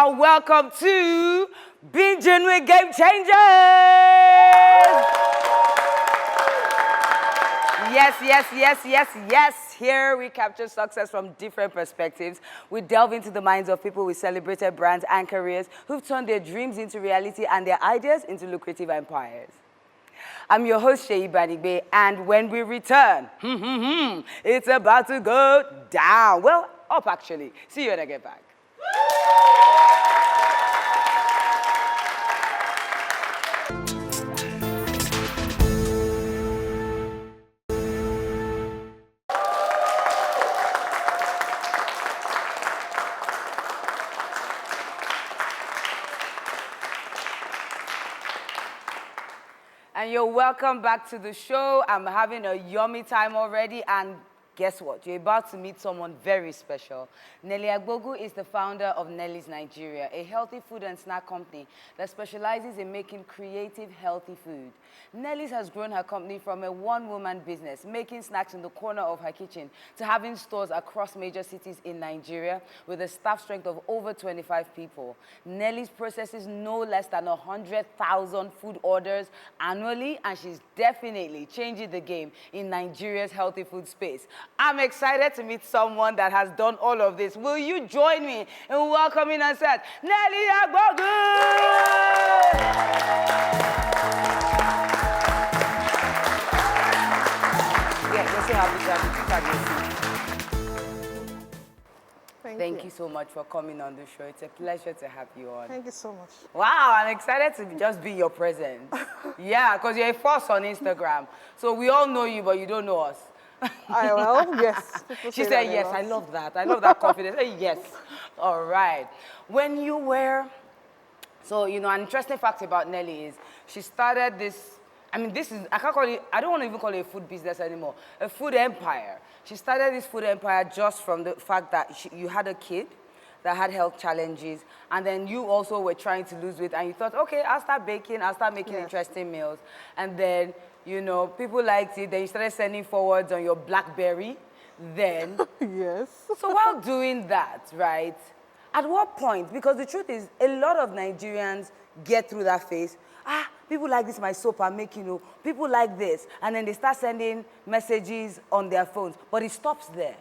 are welcome to Binging With GameChangers! Yes. Here we capture success from different perspectives. We delve into the minds of people with celebrated brands and careers who've turned their dreams into reality and their ideas into lucrative empires. I'm your host, NaijaBrandChick, and when we return, it's about to go down. Well, up actually. See you when I get back. And you're welcome back to the show. I'm having a yummy time already, and guess what? You're about to meet someone very special. Nelly Agbogu is the founder of Nellies Nigeria, a healthy food and snack company that specializes in making creative, healthy food. Nellies has grown her company from a one-woman business, making snacks in the corner of her kitchen, to having stores across major cities in Nigeria with a staff strength of over 25 people. Nellies processes no less than 100,000 food orders annually, and she's definitely changing the game in Nigeria's healthy food space. I'm excited to meet someone that has done all of this. Will you join me in welcoming and said, Nelly Agbogu! Yeah, we're so happy to have you. Thank you so much for coming on the show. It's a pleasure to have you on. Thank you so much. Wow, I'm excited to just be your presence. Yeah, because you're a force on Instagram. So we all know you, but you don't know us. Well, yes. She said yes. I love that. I love that confidence. Yes. All right. When you were, so, you know, an interesting fact about Nelly is she started this, I mean, this is, I can't call it, I don't want to even call it a food business anymore, a food empire. She started this food empire just from the fact that you had a kid that had health challenges, and then you also were trying to lose weight, and you thought, okay, I'll start baking, I'll start making interesting meals. And then, you know, people liked it, then you started sending forwards on your BlackBerry, then. Yes. So while doing that, right, at what point, because the truth is, a lot of Nigerians get through that phase, people like this, my soap I'm making, you know, people like this, and then they start sending messages on their phones, but it stops there.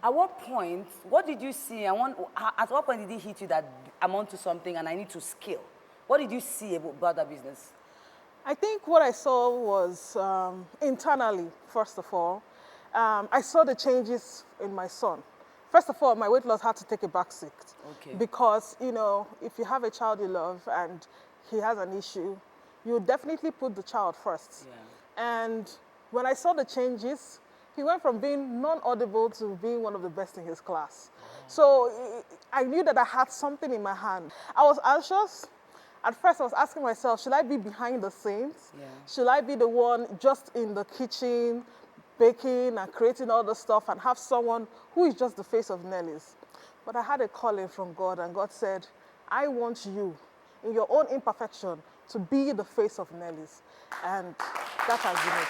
At what point, what did you see, at what point did it hit you that I'm onto something and I need to scale? What did you see about that business? I think what I saw was internally, first of all. I saw the changes in my son. First of all, my weight loss had to take a back seat. Okay. Because, you know, if you have a child you love and he has an issue, you definitely put the child first. Yeah. And when I saw the changes, he went from being non-audible to being one of the best in his class. So I knew that I had something in my hand. I was anxious. At first, I was asking myself, should I be behind the scenes? Yeah. Should I be the one just in the kitchen, baking and creating all the stuff, and have someone who is just the face of Nellies? But I had a calling from God, and God said, I want you, in your own imperfection, to be the face of Nellies. And that has been it.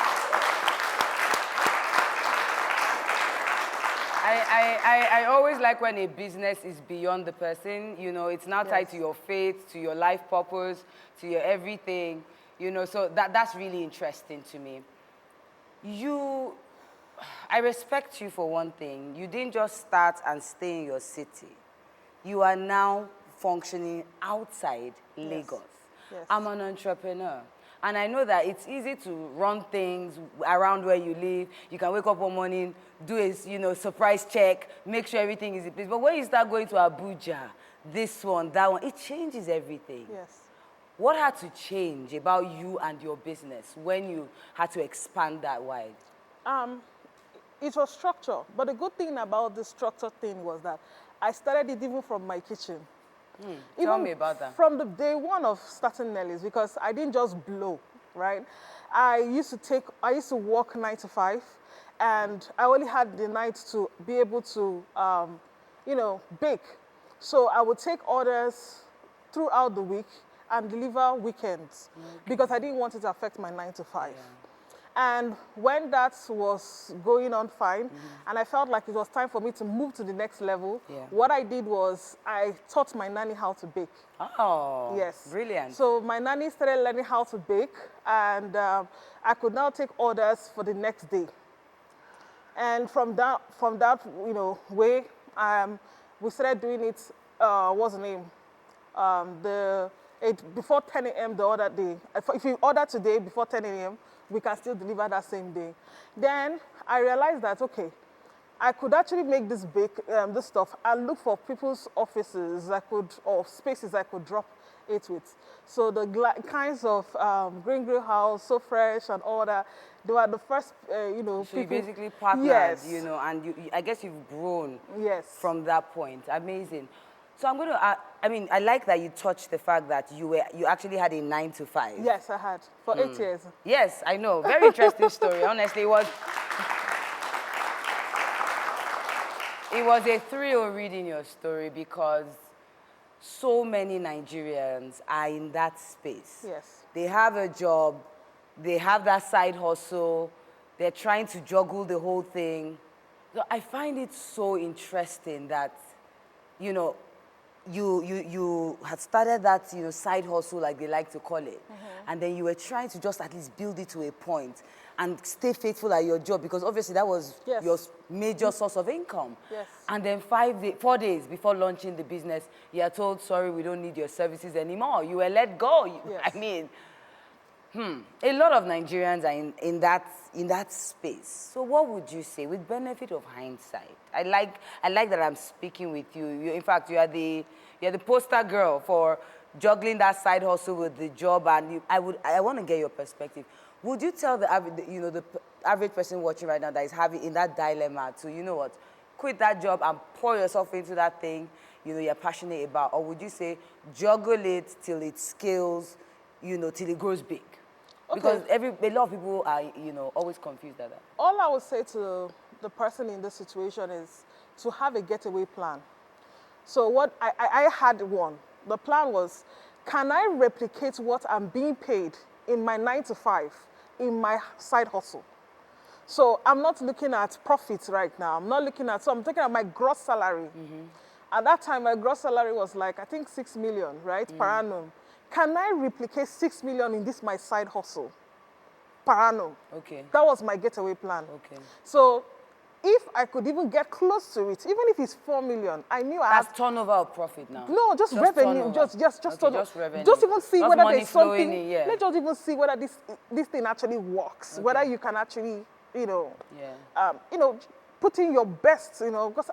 I always like when a business is beyond the person, you know, it's now tied to your faith, to your life purpose, to your everything, you know, so that's really interesting to me. I respect you for one thing. You didn't just start and stay in your city. You are now functioning outside Lagos. Yes. I'm an entrepreneur. And I know that it's easy to run things around where you live. You can wake up one morning, do a surprise check, make sure everything is in place. But when you start going to Abuja, this one, that one, it changes everything. Yes. What had to change about you and your business when you had to expand that wide? It was structure. But the good thing about the structure thing was that I started it even from my kitchen. Tell me about that. From the day one of starting Nellies, because I didn't just blow, right? I used to work 9 to 5, and I only had the night to be able to, bake. So I would take orders throughout the week and deliver weekends because I didn't want it to affect my 9 to 5. Yeah. And when that was going on fine, and I felt like it was time for me to move to the next level, what I did was I taught my nanny how to bake. Oh, yes. Brilliant. So my nanny started learning how to bake, and I could now take orders for the next day. And from that way, we started doing it, what's the name? Before 10 a.m. the other day. If you order today before 10 a.m., we can still deliver that same day. Then I realized that, okay, I could actually make this this stuff and look for people's offices or spaces I could drop it with. So the kinds of Green Grill House, So Fresh and all that, they were the first, So people. you basically partnered, yes. And I guess you've grown yes. from that point. Amazing. So I'm going to, I like that you touched the fact that you actually had a 9 to 5. Yes, I had, for 8 years. Yes, I know. Very interesting story. Honestly, it was a thrill reading your story because so many Nigerians are in that space. Yes. They have a job, they have that side hustle, they're trying to juggle the whole thing. So I find it so interesting that, you had started that, side hustle, like they like to call it. And then you were trying to just at least build it to a point and stay faithful at your job because obviously that was your major source of income. Yes. And then 4 days before launching the business, you are told, sorry, we don't need your services anymore. You were let go. Yes. I mean, a lot of Nigerians are in that space. So what would you say, with benefit of hindsight? I like that I'm speaking with you. In fact, you're the poster girl for juggling that side hustle with the job, and I want to get your perspective. Would you tell the average person watching right now that is having in that dilemma to, quit that job and pour yourself into that thing, you're passionate about, or would you say juggle it till it scales, till it grows big? Okay. Because a lot of people are, always confused at that. All I would say to the person in this situation is to have a getaway plan. So what I had one. The plan was, can I replicate what I'm being paid in my 9 to 5 in my side hustle? So I'm not looking at profits right now. I'm looking at my gross salary. At that time, my gross salary was like, I think 6 million, right, per annum. Can I replicate 6 million in this my side hustle per annum? Okay. That was my getaway plan. Okay. So if I could even get close to it, even if it's 4 million, I knew That's turnover of profit now. No, just revenue. Turnover. Just revenue. Just even see whether there's something. Yeah. Let's just even see whether this thing actually works. Okay. Whether you can actually, put in your best, because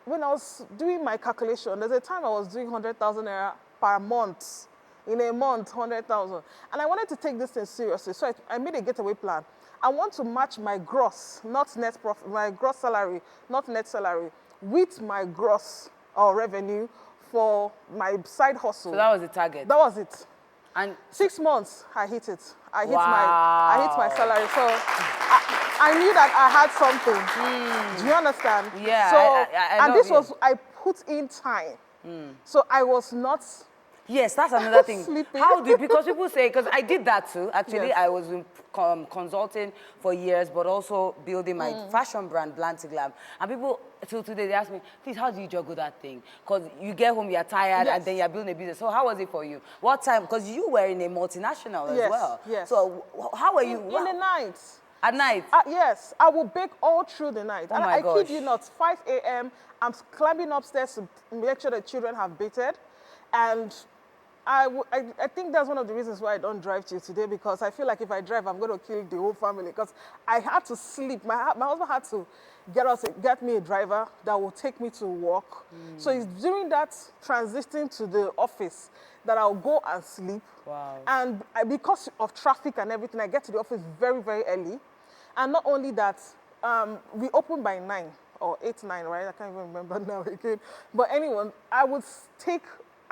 when I was doing my calculation, there's a time I was doing 100,000 naira per month. In a month, 100,000. And I wanted to take this thing seriously, so I made a getaway plan. I want to match my gross, not net profit, my gross salary, not net salary, with my gross or revenue for my side hustle. So that was the target? That was it. And 6 months, I hit it. I hit my salary. So I knew that I had something. Do you understand? Yeah. So I put in time. So I was not. Yes, that's another thing. Sleeping. Because people say, because I did that too. Actually, Yes. I was consulting for years, but also building my fashion brand, Blanty Glam. And people, till today, they ask me, please, how do you juggle that thing? Because you get home, you're tired, Yes. and then you're building a business. So how was it for you? What time? Because you were in a multinational as well. Yes. So how were you? In the night. At night? Yes, I will bake all through the night. Oh and my I gosh. kid you not, 5 a.m., I'm climbing upstairs to make sure the children have bathed. And I think that's one of the reasons why I don't drive till today, because I feel like if I drive, I'm going to kill the whole family, because I had to sleep. My husband had to get me a driver that will take me to work. So it's during that transitioning to the office that I'll go and sleep. Wow. And because of traffic and everything, I get to the office very, very early. And not only that, we open by 9 or 8, 9, right? I can't even remember now again. But anyway, I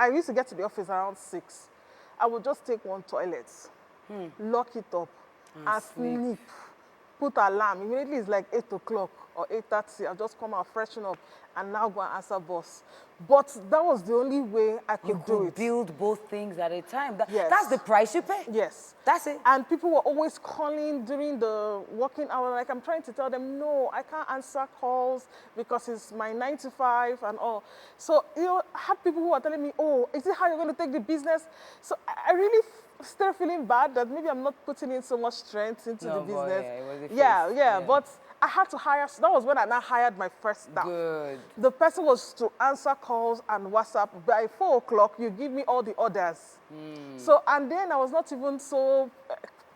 used to get to the office around 6. I would just take one toilet, lock it up, and sleep. Put alarm. Immediately it's like 8 o'clock or 8:30. I'll just come out, freshen up, and now go and answer boss. But that was the only way I could do it. Build both things at a time. Yes. That's the price you pay. Yes. That's it. And people were always calling during the working hour. Like, I'm trying to tell them, no, I can't answer calls because it's my 9 to 5 and all. So, you know, I had people who are telling me, oh, is it how you're going to take the business? So I really still feeling bad that maybe I'm not putting in so much strength into the business. Boy, yeah, it was the face. Yeah, but I had to hire, so that was when I now hired my first staff. Good. The person was to answer calls and WhatsApp. By 4 o'clock, you give me all the orders. So, and then I was not even so,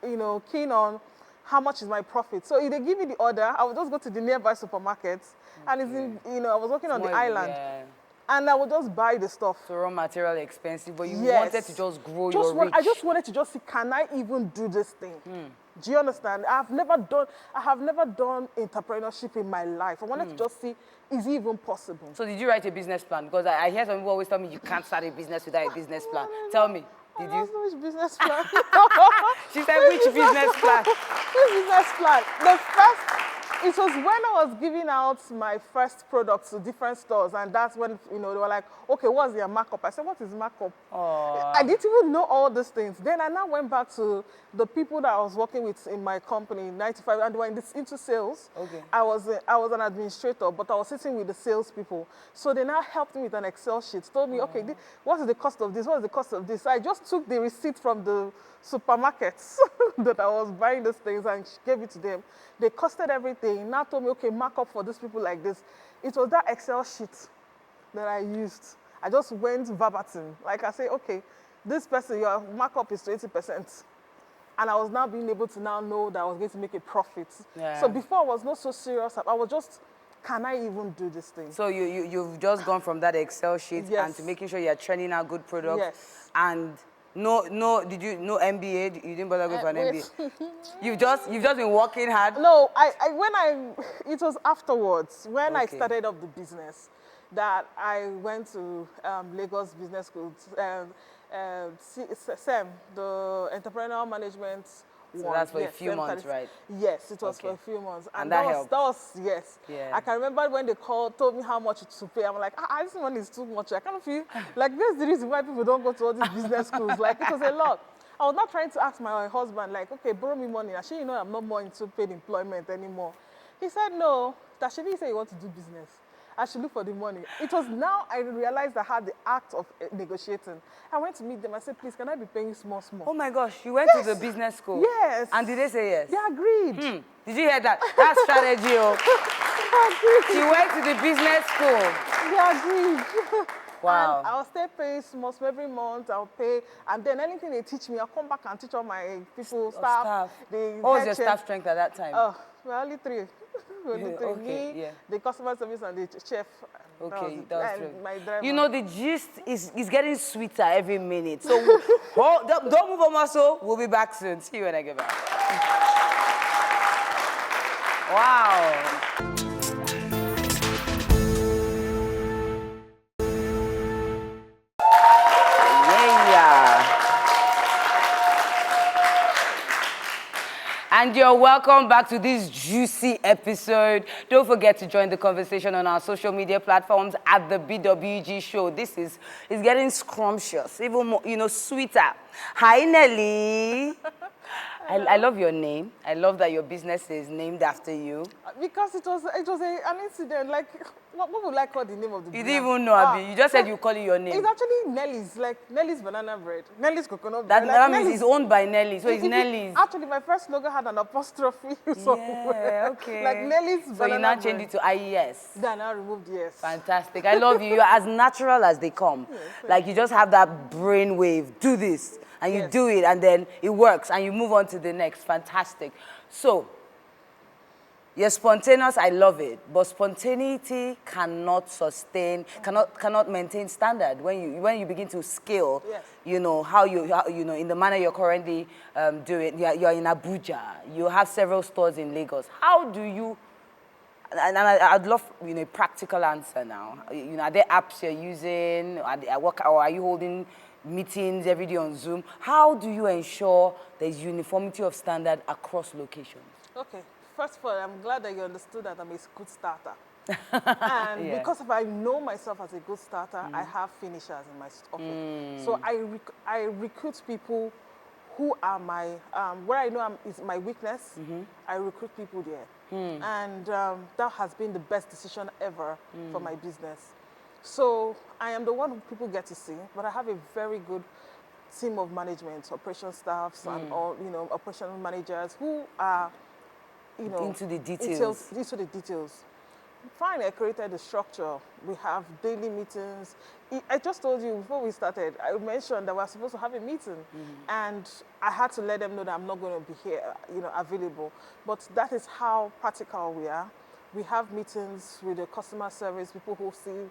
you know, keen on how much is my profit. So if they give me the order, I would just go to the nearby supermarkets. And it's in, you know, I was working on the island. Yeah. And I would just buy the stuff. So raw material expensive, but you wanted to just grow your reach. I just wanted to just see, can I even do this thing? Do you understand? I have never done entrepreneurship in my life. I wanted to just see, is it even possible? So did you write a business plan? Because I hear some people always tell me you can't start a business without a business plan. Tell me, did you? Which business plan? She said, which business plan? Which business plan? The first, it was when I was giving out my first products to different stores, and that's when, you know, they were like, okay, what's your markup? I said, what is markup? I didn't even know all these things. Then I now went back to the people that I was working with in my company, 95, and they were into sales. Okay. I was an administrator, but I was sitting with the salespeople. So they now helped me with an Excel sheet, told me, okay, what is the cost of this? What is the cost of this? So I just took the receipt from the supermarkets that I was buying these things and gave it to them. They costed everything. Now told me, okay, markup for these people like this. It was that Excel sheet that I used. I just went verbatim. Like I say, okay, this person, your markup is 20%. And I was now being able to now know that I was going to make a profit. Yeah. So before I was not so serious. I was just, can I even do this thing? So you've just gone from that Excel sheet and to making sure you're churning out good products. Yes. And no MBA? You didn't bother going for an MBA? You've just been working hard? No, it was afterwards, when I started up the business, that I went to Lagos Business School, SEM, the Entrepreneurial Management. So that's for a few months, right? Yes, it was for a few months. And that helped? That was, yes. Yeah. I can remember when they told me how much to pay. I'm like, this money is too much. I kind of feel like this is the reason why people don't go to all these business schools. Like, it was a lot. I was not trying to ask my husband, like, okay, borrow me money. Actually, you know, I'm not more into paid employment anymore. He said, no. Tashibi said you want to do business. I should look for the money. It was now I realized I had the act of negotiating. I went to meet them. I said, please, can I be paying small? Oh my gosh, you went to the business school? Yes. And did they say yes? They agreed. Did you hear that? That's strategy. She went to the business school. They agreed. Wow. And I'll stay paying small every month. I'll pay. And then anything they teach me, I'll come back and teach all my people, staff. What was your staff strength at that time? Well, only 3. Me, the customer service, and the chef. Okay, that's true. My driver. You know, the gist is getting sweeter every minute. So don't move on, muscle. We'll be back soon. See you when I get back. Wow. And you're welcome back to this juicy episode. Don't forget to join the conversation on our social media platforms at the BWG Show. This is getting scrumptious, even more, you know, sweeter. Hi, Nelly. I love your name. I love that your business is named after you. Because it was an incident. Like, what would I call the name of the You brand? didn't even know, Abby. You just said you call it your name. It's actually Nelly's, like Nelly's banana bread. Nelly's coconut bread. That means it's owned by Nelly, so it's Nelly's. Actually, my first logo had an apostrophe somewhere. Yeah, okay. Like Nelly's banana bread. So you now changed it to IES. Then I removed yes. Fantastic. I love you. You're as natural as they come. Yes, like you just have that brain wave. Do this. And you do it, and then it works, and you move on to the next. Fantastic. So, you're spontaneous, I love it, but spontaneity cannot sustain, cannot maintain standard when you begin to scale. Yes. You know how you know in the manner you're currently doing. You're in Abuja. You have several stores in Lagos. How do you? And I'd love a practical answer now. You know, are there apps you're using? Or are you holding meetings every day on Zoom? How do you ensure there's uniformity of standard across locations? Okay. first of all, I'm glad that you understood that I'm a good starter. And because if I know myself as a good starter, I have finishers in my office. So I recruit people who are my, where I know is my weakness, I recruit people there. And that has been the best decision ever for my business. So I am the one who people get to see, but I have a very good team of management, operation staffs, and all, operational managers who are, into the details. Into the details. Fine, I created the structure. We have daily meetings. I just told you before we started, I mentioned that we're supposed to have a meeting. And I had to let them know that I'm not going to be here, available. But that is how practical we are. We have meetings with the customer service, people who see,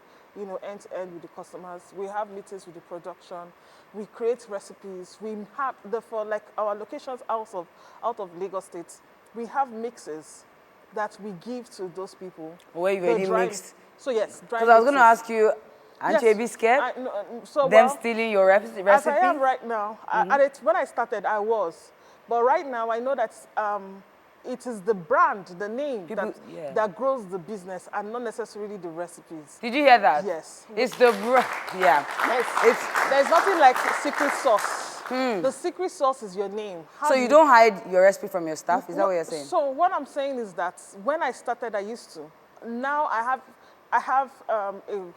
end to end with the customers. We have meetings with the production. We create recipes. We have, for like our locations out of Lagos State, we have mixes that we give to those people. Where you already mixed? So yes, dry because I was going to ask you, aren't you a bit scared? Them stealing your recipe? As I am right now. When I started, I was. But right now, I know that it is the brand, the name that grows the business and not necessarily the recipes. Did you hear that? Yes. It's the brand, There's nothing like secret sauce. The secret sauce is your name. So you don't hide your recipe from your staff? Is that what you're saying? So what I'm saying is that when I started, I used to. Now I have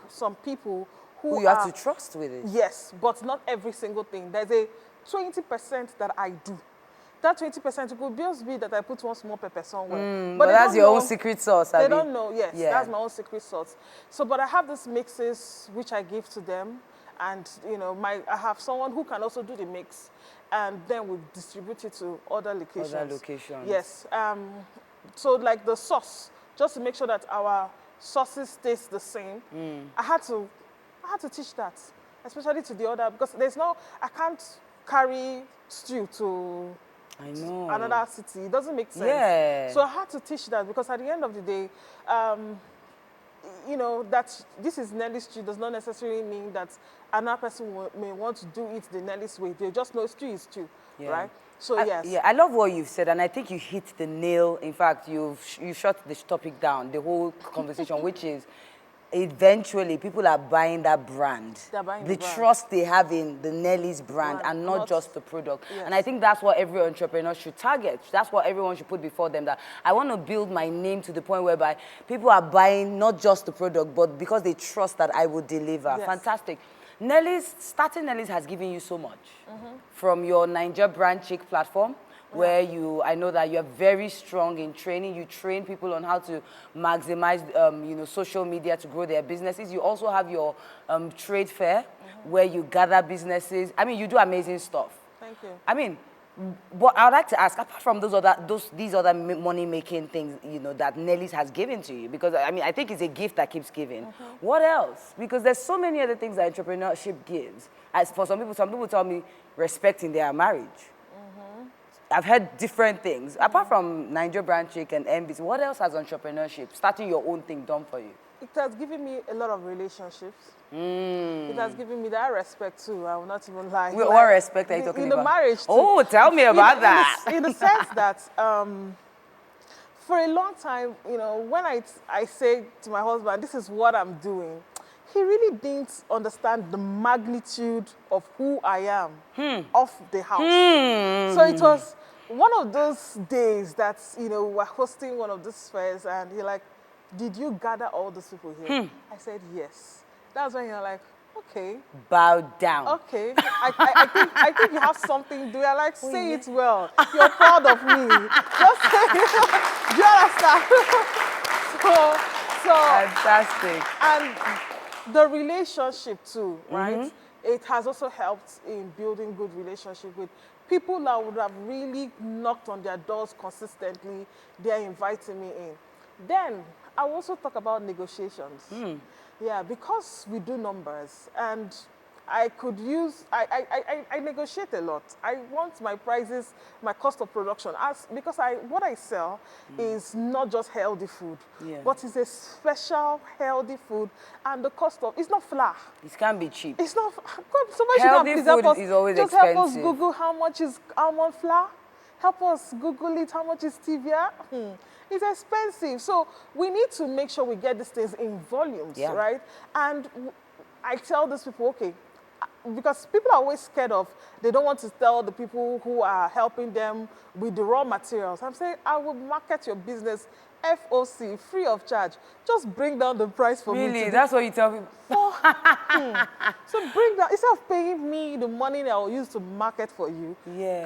some people who you have to trust with it. Yes, but not every single thing. There's a 20% that I do. That 20% could just be that I put one small pepper somewhere. But that's your own secret sauce. They don't know, yes. Yeah. That's my own secret sauce. So, but I have these mixes which I give to them. And, I have someone who can also do the mix. And then we distribute it to other locations. Other locations. Yes. So, like the sauce, just to make sure that our sauces taste the same, I had to teach that, especially to the other, because I can't carry stew to another city. It doesn't make sense. Yeah. So I had to teach that, because at the end of the day, that this is Nelly's stew does not necessarily mean that another person may want to do it the Nelly's way. They just know stew is stew, right? So yes. Yeah, I love what you've said, and I think you hit the nail. In fact, you shut this topic down, the whole conversation, which is eventually people are buying that brand. They're buying the trust they have in the Nelly's brand and not just the product. Yes. And I think that's what every entrepreneur should target. That's what everyone should put before them, that I want to build my name to the point whereby people are buying not just the product, but because they trust that I will deliver. Yes. Fantastic. Starting Nelly's has given you so much. From your NaijaBrandChick platform, where I know that you are very strong in training. You train people on how to maximize, social media to grow their businesses. You also have your trade fair, where you gather businesses. I mean, you do amazing stuff. Thank you. I mean, but I would like to ask, apart from these other money-making things, that Nelly's has given to you, because I mean, I think it's a gift that keeps giving. What else? Because there's so many other things that entrepreneurship gives. As for some people tell me respect in their marriage. I've heard different things. Apart from NaijaBrandChick and MBs, what else has entrepreneurship, starting your own thing, done for you? It has given me a lot of relationships. It has given me that respect too. I will not even lie. What respect are you talking about? In the marriage too. Oh, tell me about that. In the sense that for a long time, when I say to my husband, this is what I'm doing, he really didn't understand the magnitude of who I am off the house. So it was one of those days that, we're hosting one of these fairs, and he's like, did you gather all those people here? I said, yes. That's when you're like, okay. Bow down. Okay. I think you have something. Do you like, say it well. You're proud of me. Just say it. Do you understand? so fantastic. And the relationship too, right? It has also helped in building good relationship with people that would have really knocked on their doors consistently. They're inviting me in. Then I also talk about negotiations. Yeah, because we do numbers, and I negotiate a lot. I want my prices, my cost of production, because what I sell is not just healthy food, but it's a special healthy food, and the cost of, it's not flour. It can be cheap. It's not, somebody healthy food is always just expensive. Help us Google how much is almond flour. Help us Google it, how much is stevia. It's expensive. So we need to make sure we get these things in volumes, right? And I tell these people, okay, because people are always scared of, they don't want to tell the people who are helping them with the raw materials. I'm saying, I will market your business FOC, free of charge. Just bring down the price for me. Really? That's what you tell people? So bring down, instead of paying me the money that I will use to market for you,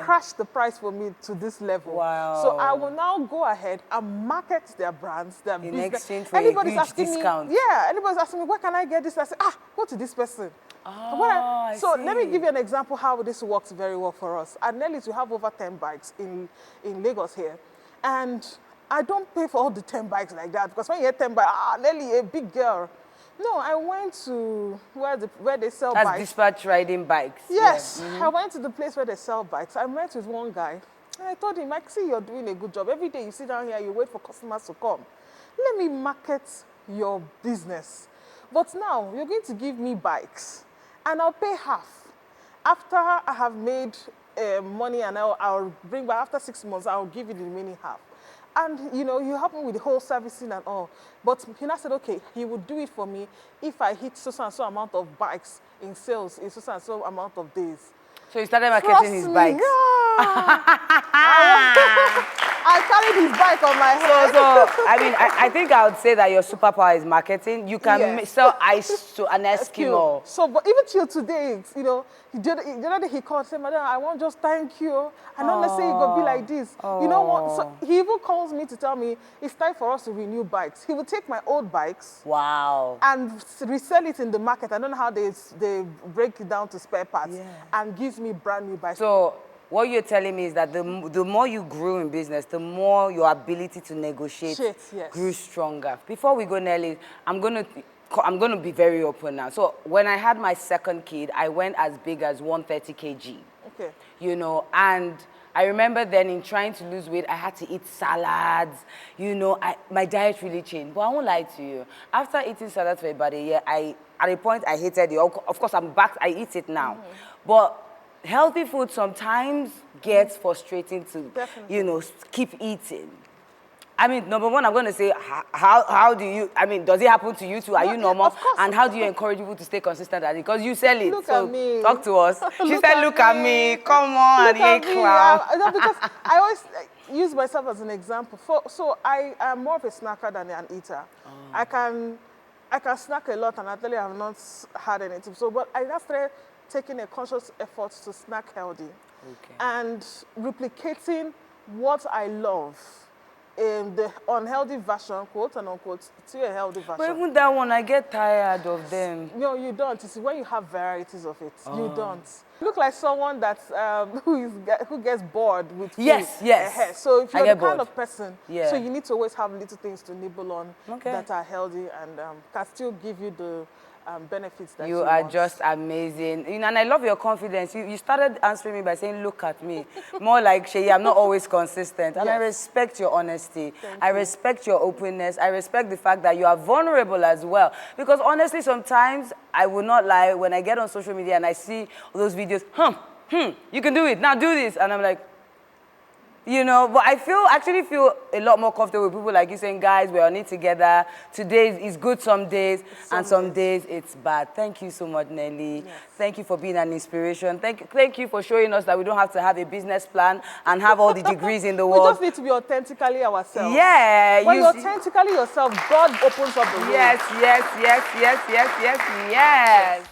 crash the price for me to this level. Wow. So I will now go ahead and market their brands, their business. In exchange for a huge discount. Anybody's asking me, where can I get this? I say, go to this person. Oh, so let me give you an example how this works very well for us. At Nelly's, we have over 10 bikes in Lagos here. And I don't pay for all the 10 bikes like that, because when you hear 10 bikes, Nelly, a big girl. No, I went to where they sell bikes. That's dispatch riding bikes. Yes, I went to the place where they sell bikes. I met with one guy, and I told him, I see you're doing a good job. Every day you sit down here, you wait for customers to come. Let me market your business. But now, you're going to give me bikes, and I'll pay half. After I have made money, and I'll bring back, after 6 months, I'll give you the remaining half. And, you know, you help me with the whole servicing and all. But he now said, okay, he would do it for me if I hit so and so amount of bikes in sales in so and so amount of days. So he started marketing his bikes? I carried his bike on my head. So I mean, I think I would say that your superpower is marketing. You can sell ice to an Eskimo. So, but even till today, you know, the other day he called and said, Madam, I want just thank you. And not let's say it could be like this. You know what? So he even calls me to tell me it's time for us to renew bikes. He will take my old bikes. Wow. And resell it in the market. I don't know how they break it down to spare parts. And gives me brand new bikes. So what you're telling me is that the more you grew in business, the more your ability to negotiate grew stronger. Before we go, Nelly, I'm going to be very open now. So when I had my second kid, I went as big as 130 kg. Okay. You know, and I remember then in trying to lose weight, I had to eat salads. You know, my diet really changed. But I won't lie to you. After eating salads for about a year, at a point I hated it. Of course, I'm back. I eat it now. But healthy food sometimes gets frustrating to, you know, keep eating. I mean, number one, I'm going to say, how do you, I mean, does it happen to you too? Are you normal? Of course. And how do you encourage people to stay consistent at it? Because you sell it. Look so at me. Talk to us. She said, look at me. Come on. Look at me. Clown. Because I always use myself as an example. So I am more of a snacker than an eater. I can snack a lot, and I tell you I have not had anything. So, but I just started taking a conscious effort to snack healthy. And replicating what I love in the unhealthy version, quote and unquote, to a healthy version. But even that one, I get tired of them. No, you don't. It's when you have varieties of it. You don't. You look like someone that who gets bored with food. Yes. So if you're the kind of person, so you need to always have little things to nibble on that are healthy and can still give you the benefits that you are want. Just amazing. You know, and I love your confidence. You started answering me by saying, look at me. More like, Sheyi, I'm not always consistent. And I respect your honesty. I respect your openness. I respect the fact that you are vulnerable as well. Because honestly, sometimes, I will not lie, when I get on social media and I see those videos, you can do it, now do this. And I'm like, you know, but I actually feel a lot more comfortable with people like you saying, guys, we're on it together. Today is good some days, and some days it's bad. Thank you so much, Nelly. Thank you for being an inspiration. Thank you for showing us that we don't have to have a business plan and have all the degrees in the world. We just need to be authentically ourselves. Yeah. When you're authentically yourself, God opens up the way. Yes.